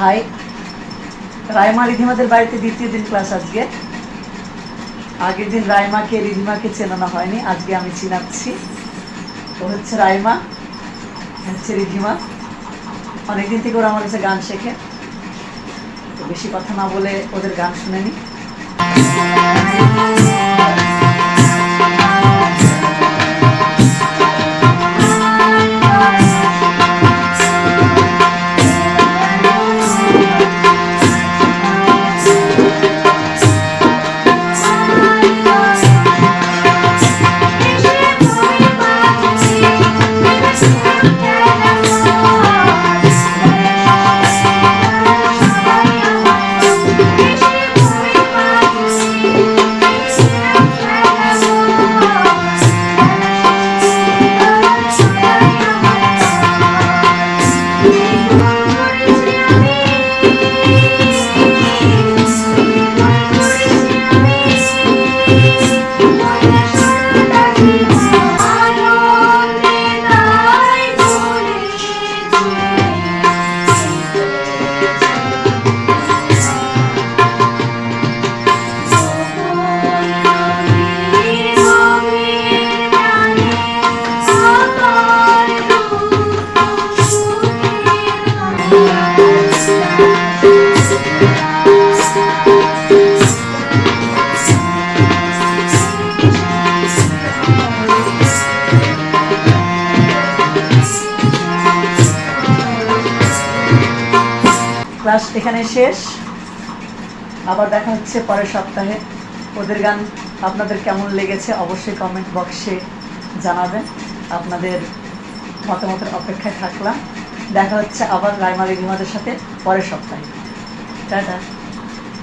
High, Raima রিধিমাদের বাড়িতে দ্বিতীয় দিন ক্লাস আজকে। আগের দিন রাইমাকে রিধিমাকে চেনানো হয়নি, আজকে আমি চিনাচ্ছি। তো হচ্ছে রাইমা, হচ্ছে রিধিমা। অনেকদিন থেকে ওরা আমার কাছে গান শেখে, তো বেশি কথা না বলে ওদের গান শুনে নি। ক্লাস এখানে শেষ, আবার দেখা হচ্ছে পরের সপ্তাহে। ওদের গান আপনাদের কেমন লেগেছে অবশ্যই কমেন্ট বক্সে জানাবেন। আপনাদের মতামতের অপেক্ষায় থাকলাম। দেখা হচ্ছে আবার রাইমা রিধিমাদের সাথে পরের সপ্তাহে। টাটা।